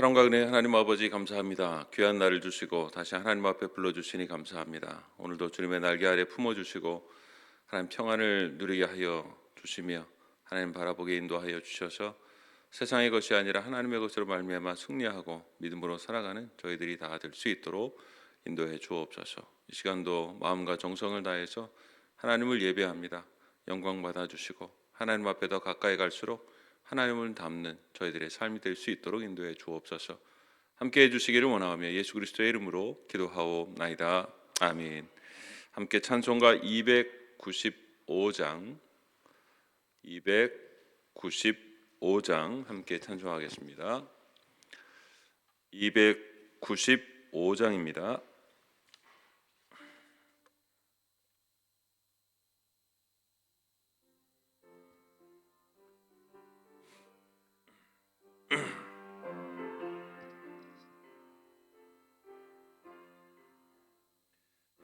사랑과 은혜 하나님 아버지 감사합니다. 귀한 날을 주시고 다시 하나님 앞에 불러주시니 감사합니다. 오늘도 주님의 날개 아래 품어주시고 하나님 평안을 누리게 하여 주시며 하나님 바라보게 인도하여 주셔서 세상의 것이 아니라 하나님의 것으로 말미암아 승리하고 믿음으로 살아가는 저희들이 다 될 수 있도록 인도해 주옵소서. 이 시간도 마음과 정성을 다해서 하나님을 예배합니다. 영광 받아주시고 하나님 앞에 더 가까이 갈수록 하나님을 닮는 저희들의 삶이 될 수 있도록 인도해 주옵소서. 함께해 주시기를 원하오며 예수 그리스도의 이름으로 기도하옵나이다. 아멘. 함께 찬송가 295장 함께 찬송하겠습니다. 295장입니다.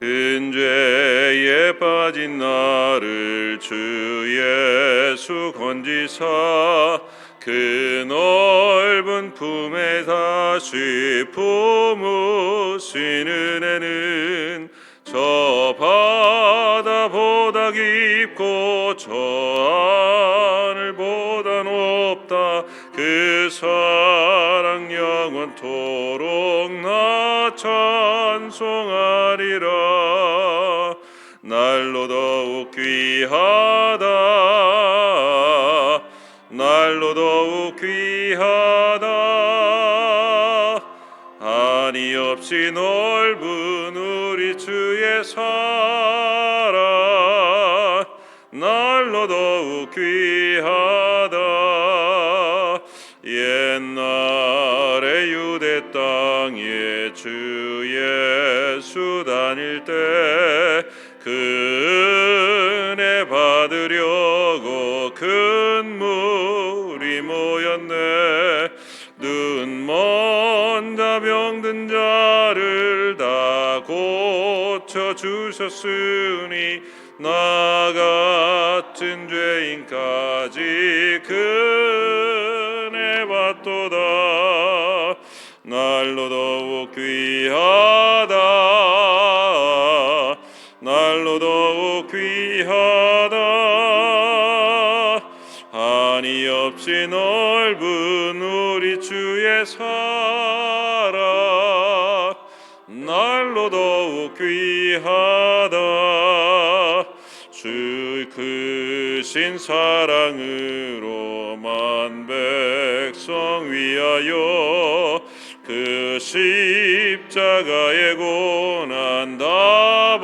큰 죄에 빠진 나를 주 예수 건지사 그 넓은 품에 다시 품으신 은혜는 저 바다보다 깊고 저 하늘보다 높다. 그 사랑 영원토록 나 찬송하리라. 날로 더욱 귀하다. 날로 더욱 귀하다. 한이 없이 넓은 우리 주의 사랑 날로 더욱 귀하다. 옛날에 유대 땅에 주 예수 다닐 때 그 은혜 받으려고 큰 무리 모였네. 눈먼 자 병든 자를 다 고쳐주셨으니 나 같은 죄인까지 그 은혜 받도다. 날로 더욱 귀하다. 날로 더욱 귀하다. 한이 없이 넓은 우리 주의 사랑 날로 더욱 귀하다. 주 크신 사랑으로 만 백성 위하여 그 십자가의 고난 다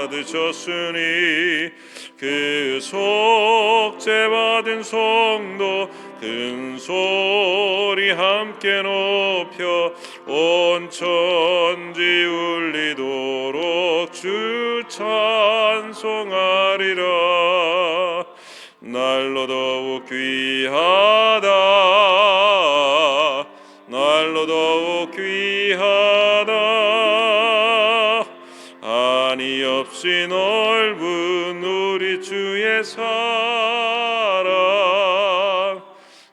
받으셨으니 그 속죄 받은 성도 큰 소리 함께 높여 온 천지 울리도록 주 찬송하리라. 날로 더욱 귀하다. 날로 더욱 귀하다. 한이 없이 넓은 우리 주의 사랑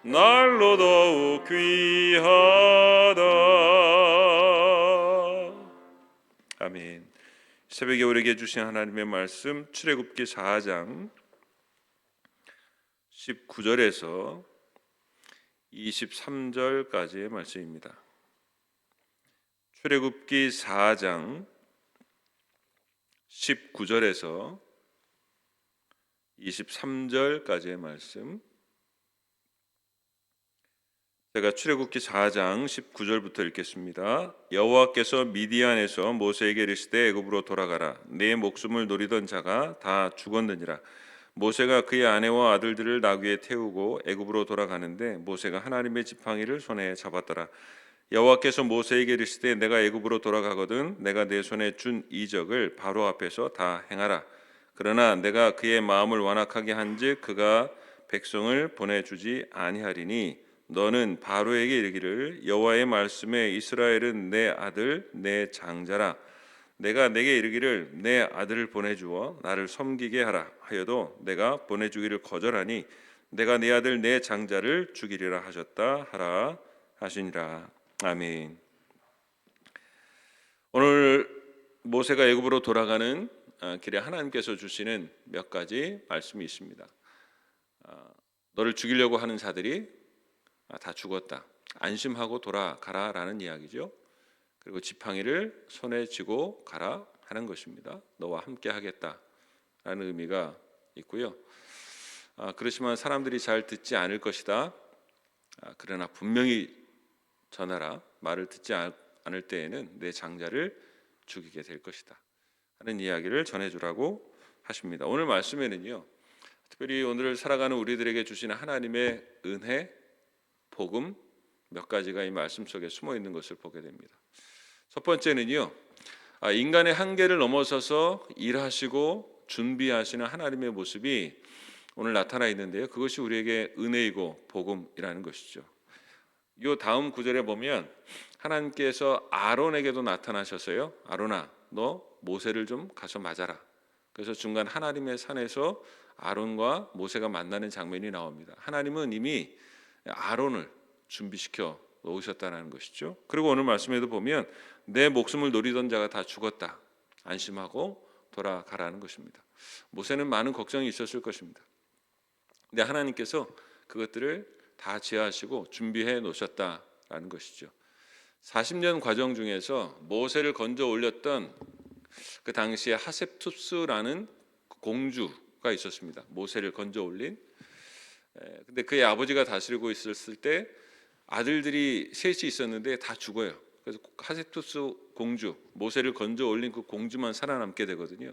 날로 더욱 귀하다. 아멘. 새벽에 우리에게 주신 하나님의 말씀 출애굽기 4장 19절에서 23절까지의 말씀입니다. 출애굽기 4장 19절에서 23절까지의 말씀. 제가 출애굽기 4장 19절부터 읽겠습니다. 여호와께서 미디안에서 모세에게 이르시되 애굽으로 돌아가라. 내 목숨을 노리던 자가 다 죽었느니라. 모세가 그의 아내와 아들들을 나귀에 태우고 애굽으로 돌아가는데 모세가 하나님의 지팡이를 손에 잡았더라. 여호와께서 모세에게 이르시되 내가 애굽으로 돌아가거든 내가 내 손에 준 이적을 바로 앞에서 다 행하라. 그러나 내가 그의 마음을 완악하게 한즉 그가 백성을 보내주지 아니하리니 너는 바로에게 이르기를 여호와의 말씀에 이스라엘은 내 아들 내 장자라. 내가 내게 이르기를 내 아들을 보내주어 나를 섬기게 하라 하여도 내가 보내주기를 거절하니 내가 내 아들 내 장자를 죽이리라 하셨다 하라. 하시니라. 아멘. 오늘 모세가 애굽으로 돌아가는 길에 하나님께서 주시는 몇 가지 말씀이 있습니다. 너를 죽이려고 하는 자들이 다 죽었다. 안심하고 돌아가라라는 이야기죠. 그리고 지팡이를 손에 쥐고 가라 하는 것입니다. 너와 함께 하겠다라는 의미가 있고요. 그렇지만 사람들이 잘 듣지 않을 것이다. 그러나 분명히 전하라. 말을 듣지 않을 때에는 내 장자를 죽이게 될 것이다 하는 이야기를 전해주라고 하십니다. 오늘 말씀에는요, 특별히 오늘 살아가는 우리들에게 주시는 하나님의 은혜, 복음 몇 가지가 이 말씀 속에 숨어 있는 것을 보게 됩니다. 첫 번째는요, 인간의 한계를 넘어서서 일하시고 준비하시는 하나님의 모습이 오늘 나타나 있는데요. 그것이 우리에게 은혜이고 복음이라는 것이죠. 이 다음 구절에 보면 하나님께서 아론에게도 나타나셔서요, 아론아 너 모세를 좀 가서 맞아라. 그래서 중간 하나님의 산에서 아론과 모세가 만나는 장면이 나옵니다. 하나님은 이미 아론을 준비시켜 놓으셨다는 것이죠. 그리고 오늘 말씀에도 보면 내 목숨을 노리던 자가 다 죽었다. 안심하고 돌아가라는 것입니다. 모세는 많은 걱정이 있었을 것입니다. 근데 하나님께서 그것들을 다 제하시고 준비해 놓으셨다라는 것이죠. 40년 과정 중에서 모세를 건져 올렸던 그 당시에 하셉투스라는 공주가 있었습니다. 모세를 건져 올린. 근데 그의 아버지가 다스리고 있었을 때 아들들이 셋이 있었는데 다 죽어요. 그래서 하셉투스 공주, 모세를 건져 올린 그 공주만 살아남게 되거든요.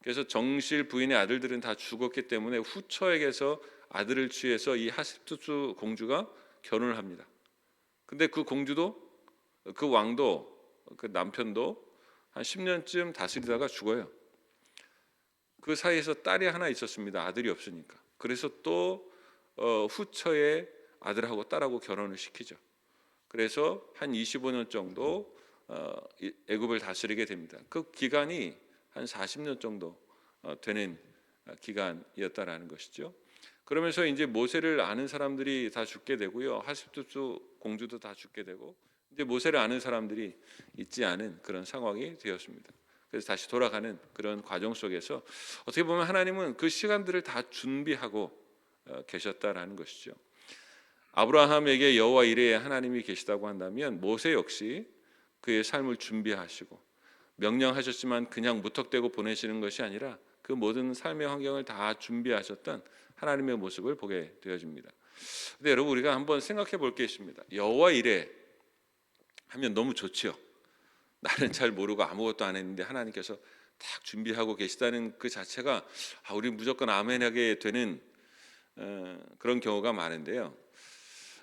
그래서 정실 부인의 아들들은 다 죽었기 때문에 후처에게서 아들을 취해서 이 하셉투스 공주가 결혼을 합니다. 근데 그 공주도, 그 왕도, 그 남편도 한 10년쯤 다스리다가 죽어요. 그 사이에서 딸이 하나 있었습니다. 아들이 없으니까. 그래서 또 후처의 아들하고 딸하고 결혼을 시키죠. 그래서 한 25년 정도 애굽을 다스리게 됩니다. 그 기간이 한 40년 정도 되는 기간이었다라는 것이죠. 그러면서 이제 모세를 아는 사람들이 다 죽게 되고요. 하십투스 공주도 다 죽게 되고 이제 모세를 아는 사람들이 있지 않은 그런 상황이 되었습니다. 그래서 다시 돌아가는 그런 과정 속에서 어떻게 보면 하나님은 그 시간들을 다 준비하고 계셨다라는 것이죠. 아브라함에게 여호와 이레의 하나님이 계시다고 한다면 모세 역시 그의 삶을 준비하시고 명령하셨지만 그냥 무턱대고 보내시는 것이 아니라 그 모든 삶의 환경을 다 준비하셨던 하나님의 모습을 보게 되어집니다. 근데 여러분 우리가 한번 생각해 볼 게 있습니다. 여호와 이레 하면 너무 좋죠. 나는 잘 모르고 아무것도 안 했는데 하나님께서 딱 준비하고 계시다는 그 자체가 우리 무조건 아멘하게 되는 그런 경우가 많은데요.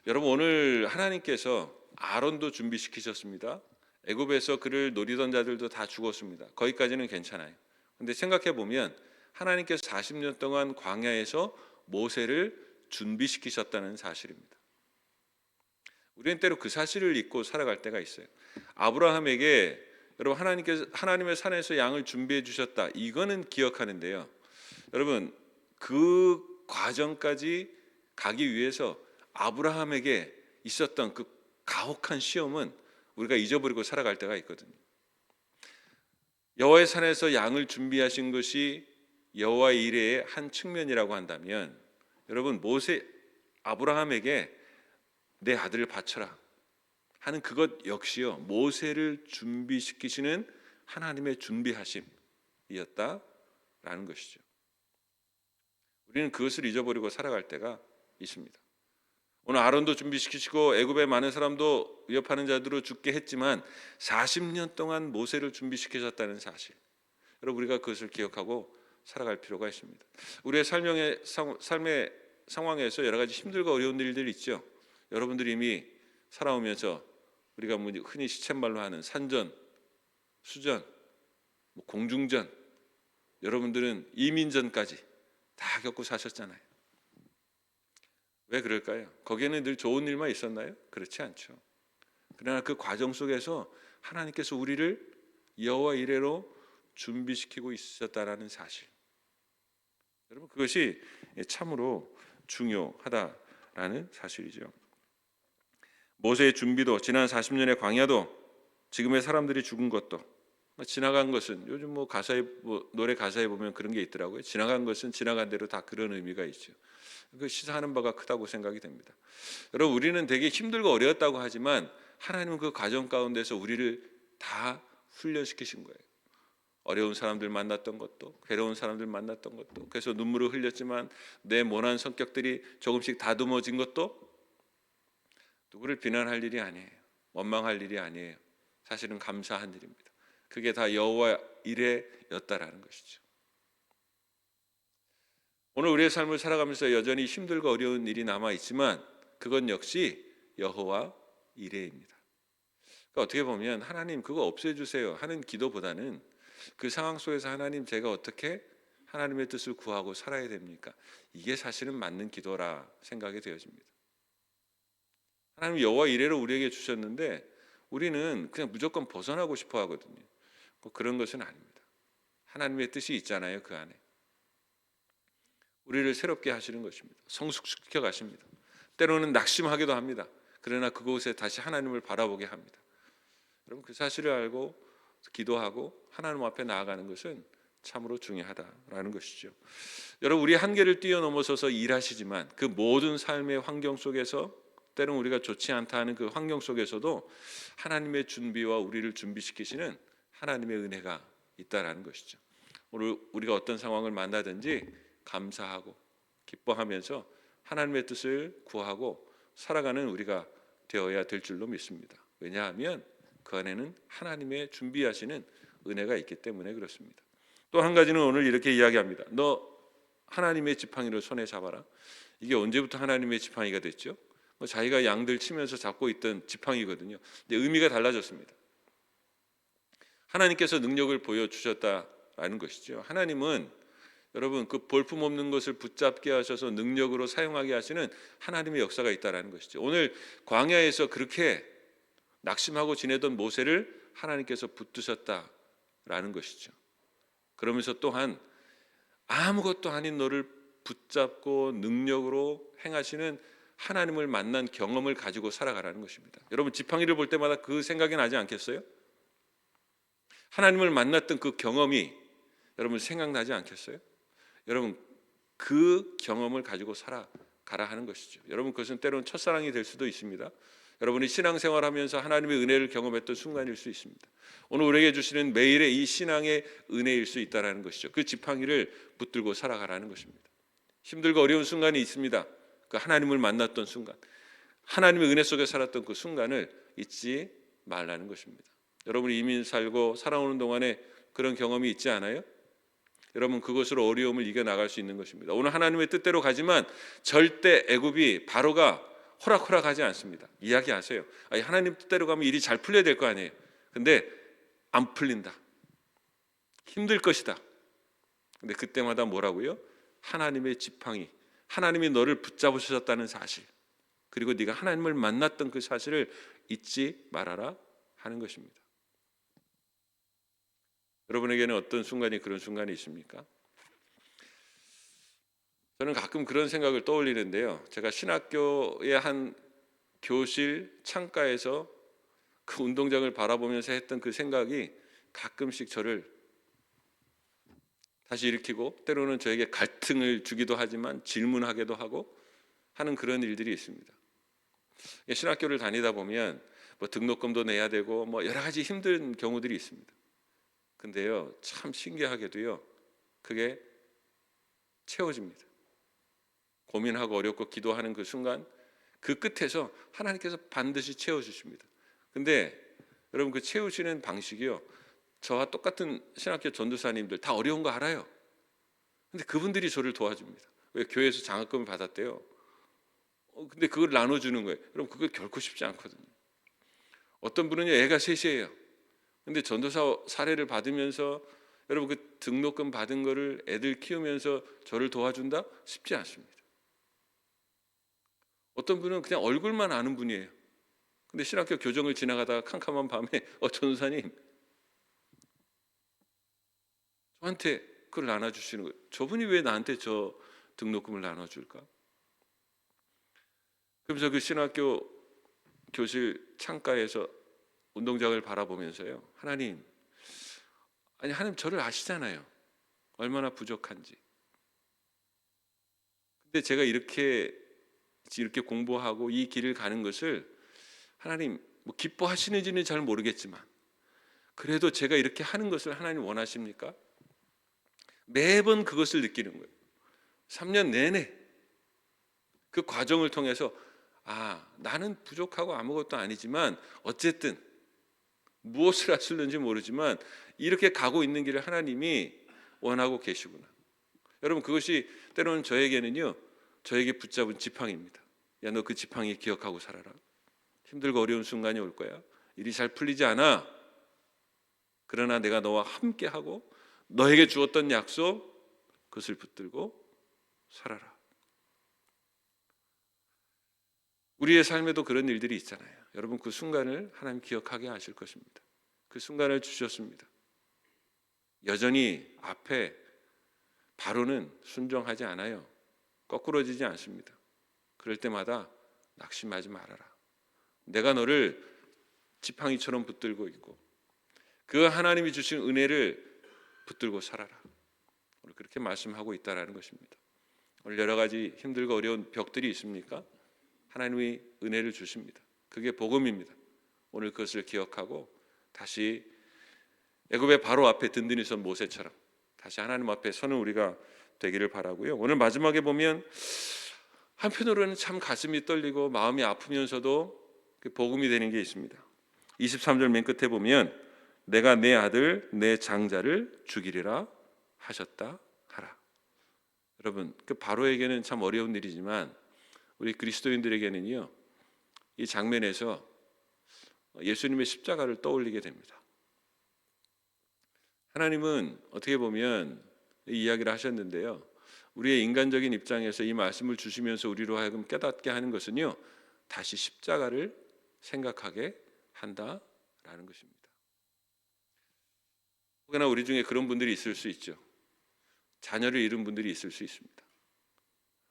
여러분 오늘 하나님께서 아론도 준비시키셨습니다. 애굽에서 그를 노리던 자들도 다 죽었습니다. 거기까지는 괜찮아요. 근데 생각해 보면 하나님께서 40년 동안 광야에서 모세를 준비시키셨다는 사실입니다. 우리는 때로 그 사실을 잊고 살아갈 때가 있어요. 아브라함에게 여러분 하나님께서 하나님의 산에서 양을 준비해 주셨다. 이거는 기억하는데요. 여러분 그 과정까지 가기 위해서 아브라함에게 있었던 그 가혹한 시험은 우리가 잊어버리고 살아갈 때가 있거든요. 여호와의 산에서 양을 준비하신 것이 여호와 이레의 한 측면이라고 한다면 여러분 아브라함에게 내 아들을 바쳐라 하는 그것 역시요 모세를 준비시키시는 하나님의 준비하심이었다라는 것이죠. 우리는 그것을 잊어버리고 살아갈 때가 있습니다. 오늘 아론도 준비시키시고 애굽의 많은 사람도 위협하는 자들로 죽게 했지만 40년 동안 모세를 준비시키셨다는 사실. 여러분 우리가 그것을 기억하고 살아갈 필요가 있습니다. 우리의 삶의 상황에서 여러 가지 힘들고 어려운 일들이 있죠. 여러분들이 이미 살아오면서 우리가 흔히 시쳇말로 하는 산전, 수전, 공중전, 여러분들은 이민전까지 다 겪고 사셨잖아요. 왜 그럴까요? 거기에는 늘 좋은 일만 있었나요? 그렇지 않죠. 그러나 그 과정 속에서 하나님께서 우리를 여호와 이레로 준비시키고 있었다라는 사실. 여러분 그것이 참으로 중요하다라는 사실이죠. 모세의 준비도, 지난 40년의 광야도, 지금의 사람들이 죽은 것도, 지나간 것은 요즘 뭐 가사에 노래 가사에 보면 그런 게 있더라고요. 지나간 것은 지나간 대로 다 그런 의미가 있죠. 그 시사하는 바가 크다고 생각이 됩니다. 여러분, 우리는 되게 힘들고 어려웠다고 하지만 하나님은 그 과정 가운데서 우리를 다 훈련시키신 거예요. 어려운 사람들 만났던 것도, 괴로운 사람들 만났던 것도, 그래서 눈물을 흘렸지만 내 모난 성격들이 조금씩 다듬어진 것도 누구를 비난할 일이 아니에요. 원망할 일이 아니에요. 사실은 감사한 일입니다. 그게 다 여호와 이레였다라는 것이죠. 오늘 우리의 삶을 살아가면서 여전히 힘들고 어려운 일이 남아 있지만 그건 역시 여호와 이레입니다. 그러니까 어떻게 보면 하나님 그거 없애주세요 하는 기도보다는 그 상황 속에서 하나님 제가 어떻게 하나님의 뜻을 구하고 살아야 됩니까? 이게 사실은 맞는 기도라 생각이 되어집니다. 하나님 여호와 이레를 우리에게 주셨는데 우리는 그냥 무조건 벗어나고 싶어 하거든요. 그런 것은 아닙니다. 하나님의 뜻이 있잖아요. 그 안에 우리를 새롭게 하시는 것입니다. 성숙시켜 가십니다. 때로는 낙심하기도 합니다. 그러나 그곳에 다시 하나님을 바라보게 합니다. 여러분, 그 사실을 알고 기도하고 하나님 앞에 나아가는 것은 참으로 중요하다라는 것이죠. 여러분, 우리 한계를 뛰어넘어서서 일하시지만 그 모든 삶의 환경 속에서 때로는 우리가 좋지 않다 하는 그 환경 속에서도 하나님의 준비와 우리를 준비시키시는 하나님의 은혜가 있다라는 것이죠. 오늘 우리가 어떤 상황을 만나든지 감사하고 기뻐하면서 하나님의 뜻을 구하고 살아가는 우리가 되어야 될 줄로 믿습니다. 왜냐하면 그 안에는 하나님의 준비하시는 은혜가 있기 때문에 그렇습니다. 또 한 가지는 오늘 이렇게 이야기합니다. 너 하나님의 지팡이를 손에 잡아라. 이게 언제부터 하나님의 지팡이가 됐죠? 자기가 양들 치면서 잡고 있던 지팡이거든요. 근데 의미가 달라졌습니다. 하나님께서 능력을 보여주셨다라는 것이죠. 하나님은 여러분 그 볼품없는 것을 붙잡게 하셔서 능력으로 사용하게 하시는 하나님의 역사가 있다라는 것이죠. 오늘 광야에서 그렇게 낙심하고 지내던 모세를 하나님께서 붙드셨다라는 것이죠. 그러면서 또한 아무것도 아닌 너를 붙잡고 능력으로 행하시는 하나님을 만난 경험을 가지고 살아가라는 것입니다. 여러분, 지팡이를 볼 때마다 그 생각이 나지 않겠어요? 하나님을 만났던 그 경험이 여러분 생각나지 않겠어요? 여러분, 그 경험을 가지고 살아가라 하는 것이죠. 여러분, 그것은 때로는 첫사랑이 될 수도 있습니다. 여러분이 신앙생활하면서 하나님의 은혜를 경험했던 순간일 수 있습니다. 오늘 우리에게 주시는 매일의 이 신앙의 은혜일 수 있다는 것이죠. 그 지팡이를 붙들고 살아가라는 것입니다. 힘들고 어려운 순간이 있습니다. 그 하나님을 만났던 순간, 하나님의 은혜 속에 살았던 그 순간을 잊지 말라는 것입니다. 여러분이 이민 살고 살아오는 동안에 그런 경험이 있지 않아요? 여러분, 그것으로 어려움을 이겨나갈 수 있는 것입니다. 오늘 하나님의 뜻대로 가지만 절대 애굽이 바로가 호락호락하지 않습니다. 이야기하세요. 아니, 하나님 뜻대로 가면 일이 잘 풀려야 될 거 아니에요. 근데 안 풀린다. 힘들 것이다. 근데 그때마다 뭐라고요? 하나님의 지팡이, 하나님이 너를 붙잡으셨다는 사실, 그리고 네가 하나님을 만났던 그 사실을 잊지 말아라 하는 것입니다. 여러분에게는 어떤 순간이 그런 순간이 있습니까? 저는 가끔 그런 생각을 떠올리는데요. 제가 신학교의 한 교실 창가에서 그 운동장을 바라보면서 했던 그 생각이 가끔씩 저를 다시 일으키고 때로는 저에게 갈등을 주기도 하지만 질문하기도 하고 하는 그런 일들이 있습니다. 신학교를 다니다 보면 뭐 등록금도 내야 되고 뭐 여러 가지 힘든 경우들이 있습니다. 근데요, 참 신기하게도요, 그게 채워집니다. 고민하고 어렵고 기도하는 그 순간, 그 끝에서 하나님께서 반드시 채워주십니다. 근데 여러분, 그 채우시는 방식이요, 저와 똑같은 신학교 전도사님들 다 어려운 거 알아요. 근데 그분들이 저를 도와줍니다. 왜? 교회에서 장학금을 받았대요. 근데 그걸 나눠주는 거예요. 여러분, 그거 결코 쉽지 않거든요. 어떤 분은요, 애가 셋이에요. 근데 전도사 사례를 받으면서 여러분 그 등록금 받은 거를 애들 키우면서 저를 도와준다? 쉽지 않습니다. 어떤 분은 그냥 얼굴만 아는 분이에요. 근데 신학교 교정을 지나가다가 캄캄한 밤에 전도사님 저한테 그걸 나눠주시는 거예요. 저분이 왜 나한테 저 등록금을 나눠줄까? 그러면서 그 신학교 교실 창가에서 운동장을 바라보면서요, 하나님, 아니 하나님 저를 아시잖아요. 얼마나 부족한지. 근데 제가 이렇게 공부하고 이 길을 가는 것을 하나님 뭐 기뻐하시는지는 잘 모르겠지만 그래도 제가 이렇게 하는 것을 하나님 원하십니까? 매번 그것을 느끼는 거예요. 3년 내내 그 과정을 통해서 나는 부족하고 아무것도 아니지만 어쨌든 무엇을 하실는지 모르지만 이렇게 가고 있는 길을 하나님이 원하고 계시구나. 여러분 그것이 때로는 저에게 붙잡은 지팡이입니다. 야, 너 그 지팡이 기억하고 살아라. 힘들고 어려운 순간이 올 거야. 일이 잘 풀리지 않아. 그러나 내가 너와 함께하고 너에게 주었던 약속 그것을 붙들고 살아라. 우리의 삶에도 그런 일들이 있잖아요. 여러분 그 순간을 하나님 기억하게 하실 것입니다. 그 순간을 주셨습니다. 여전히 앞에 바로는 순종하지 않아요. 거꾸러지지 않습니다. 그럴 때마다 낙심하지 말아라. 내가 너를 지팡이처럼 붙들고 있고 그 하나님이 주신 은혜를 붙들고 살아라. 오늘 그렇게 말씀하고 있다라는 것입니다. 오늘 여러 가지 힘들고 어려운 벽들이 있습니까? 하나님이 은혜를 주십니다. 그게 복음입니다. 오늘 그것을 기억하고 다시 애굽의 바로 앞에 든든히 선 모세처럼 다시 하나님 앞에 서는 우리가 되기를 바라고요. 오늘 마지막에 보면 한편으로는 참 가슴이 떨리고 마음이 아프면서도 복음이 되는 게 있습니다. 23절 맨 끝에 보면 내가 내 아들 내 장자를 죽이리라 하셨다 하라. 여러분 그 바로에게는 참 어려운 일이지만 우리 그리스도인들에게는요, 이 장면에서 예수님의 십자가를 떠올리게 됩니다. 하나님은 어떻게 보면 이 이야기를 하셨는데요, 우리의 인간적인 입장에서 이 말씀을 주시면서 우리로 하여금 깨닫게 하는 것은요, 다시 십자가를 생각하게 한다라는 것입니다. 혹여나 우리 중에 그런 분들이 있을 수 있죠. 자녀를 잃은 분들이 있을 수 있습니다.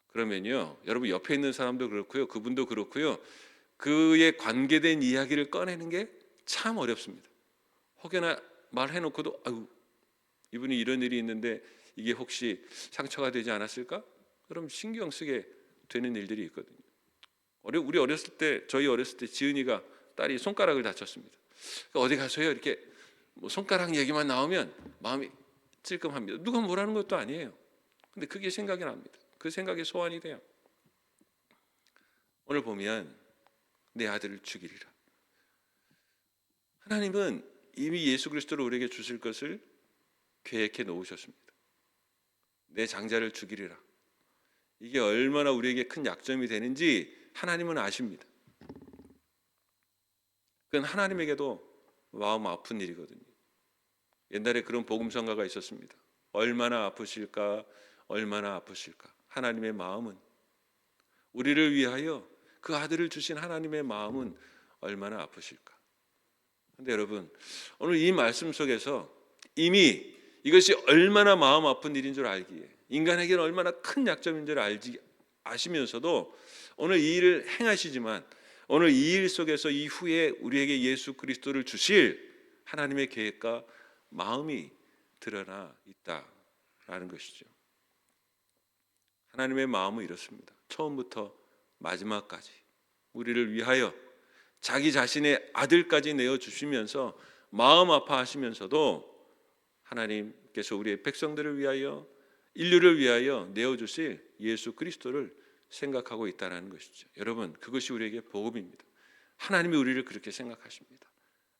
그러면요, 여러분 옆에 있는 사람도 그렇고요, 그분도 그렇고요, 그에 관계된 이야기를 꺼내는 게 참 어렵습니다. 혹여나 말해놓고도 아유, 이분이 이런 일이 있는데 이게 혹시 상처가 되지 않았을까? 그럼 신경 쓰게 되는 일들이 있거든요. 우리 어렸을 때, 저희 어렸을 때 지은이가 딸이 손가락을 다쳤습니다. 그러니까 어디 가서요 이렇게 뭐 손가락 얘기만 나오면 마음이 찔끔합니다. 누가 뭐라는 것도 아니에요. 근데 그게 생각이 납니다. 그 생각이 소환이 돼요. 오늘 보면 내 아들을 죽이리라. 하나님은 이미 예수 그리스도를 우리에게 주실 것을 계획해 놓으셨습니다. 내 장자를 죽이리라. 이게 얼마나 우리에게 큰 약점이 되는지 하나님은 아십니다. 그건 하나님에게도 마음 아픈 일이거든요. 옛날에 그런 복음성가가 있었습니다. 얼마나 아프실까, 얼마나 아프실까. 하나님의 마음은, 우리를 위하여 그 아들을 주신 하나님의 마음은 얼마나 아프실까. 그런데 여러분, 오늘 이 말씀 속에서 이미 이것이 얼마나 마음 아픈 일인 줄 알기에, 인간에게는 얼마나 큰 약점인 줄 아시면서도 오늘 이 일을 행하시지만 오늘 이 일 속에서 이후에 우리에게 예수 그리스도를 주실 하나님의 계획과 마음이 드러나 있다라는 것이죠. 하나님의 마음은 이렇습니다. 처음부터 마지막까지 우리를 위하여 자기 자신의 아들까지 내어주시면서 마음 아파하시면서도 하나님께서 우리의 백성들을 위하여, 인류를 위하여 내어주실 예수 그리스도를 생각하고 있다는 것이죠. 여러분, 그것이 우리에게 복음입니다. 하나님이 우리를 그렇게 생각하십니다.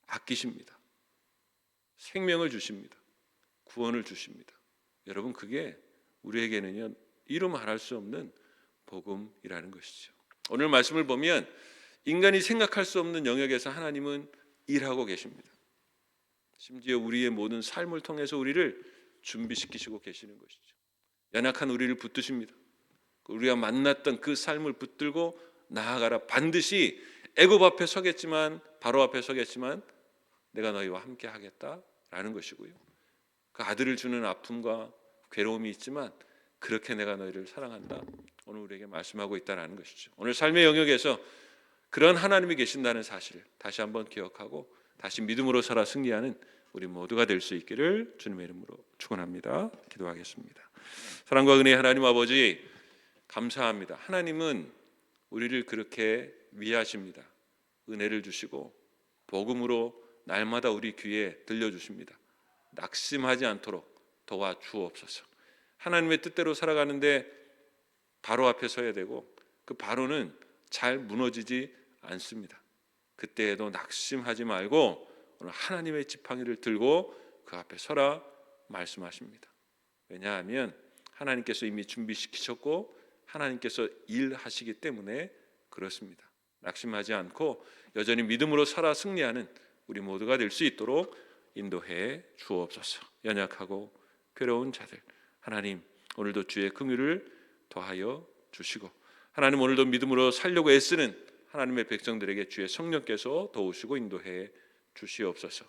아끼십니다. 생명을 주십니다. 구원을 주십니다. 여러분, 그게 우리에게는요, 이루 말할 수 없는 복음이라는 것이죠. 오늘 말씀을 보면 인간이 생각할 수 없는 영역에서 하나님은 일하고 계십니다. 심지어 우리의 모든 삶을 통해서 우리를 준비시키시고 계시는 것이죠. 연약한 우리를 붙드십니다. 우리가 만났던 그 삶을 붙들고 나아가라. 반드시 애굽 앞에 서겠지만, 바로 앞에 서겠지만 내가 너희와 함께 하겠다라는 것이고요. 그 아들을 주는 아픔과 괴로움이 있지만 그렇게 내가 너희를 사랑한다. 오늘 우리에게 말씀하고 있다는 것이죠. 오늘 삶의 영역에서 그런 하나님이 계신다는 사실을 다시 한번 기억하고 다시 믿음으로 살아 승리하는 우리 모두가 될 수 있기를 주님의 이름으로 축원합니다. 기도하겠습니다. 사랑과 은혜의 하나님 아버지, 감사합니다. 하나님은 우리를 그렇게 위하십니다. 은혜를 주시고 복음으로 날마다 우리 귀에 들려주십니다. 낙심하지 않도록 도와주옵소서. 하나님의 뜻대로 살아가는데 바로 앞에 서야 되고 그 바로는 잘 무너지지 않습니다. 그때에도 낙심하지 말고 오늘 하나님의 지팡이를 들고 그 앞에 서라 말씀하십니다. 왜냐하면 하나님께서 이미 준비시키셨고 하나님께서 일하시기 때문에 그렇습니다. 낙심하지 않고 여전히 믿음으로 살아 승리하는 우리 모두가 될 수 있도록 인도해 주옵소서. 연약하고 괴로운 자들, 하나님 오늘도 주의 긍휼을 더하여 주시고, 하나님 오늘도 믿음으로 살려고 애쓰는 하나님의 백성들에게 주의 성령께서 도우시고 인도해 주시옵소서.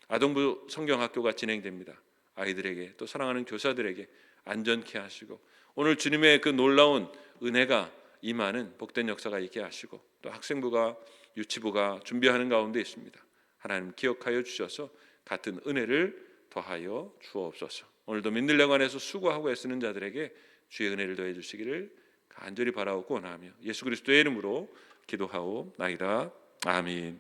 아동부 성경학교가 진행됩니다. 아이들에게 또 사랑하는 교사들에게 안전케 하시고 오늘 주님의 그 놀라운 은혜가 임하는 복된 역사가 있게 하시고 또 학생부가 유치부가 준비하는 가운데 있습니다. 하나님 기억하여 주셔서 같은 은혜를 더하여 주옵소서. 오늘도 민들레 안에서 수고하고 애쓰는 자들에게 주의 은혜를 더해 주시기를 간절히 바라옵고 원하며 예수 그리스도의 이름으로 기도하옵나이다. 아멘.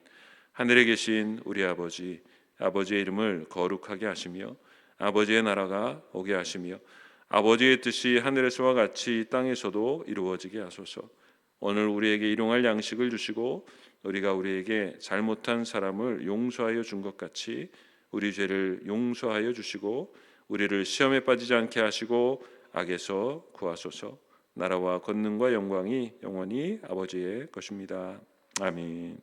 하늘에 계신 우리 아버지, 아버지의 이름을 거룩하게 하시며 아버지의 나라가 오게 하시며 아버지의 뜻이 하늘에서와 같이 땅에서도 이루어지게 하소서. 오늘 우리에게 일용할 양식을 주시고 우리가 우리에게 잘못한 사람을 용서하여 준 것 같이 우리 죄를 용서하여 주시고 우리를 시험에 빠지지 않게 하시고 악에서 구하소서. 나라와 권능과 영광이 영원히 아버지의 것입니다. 아멘.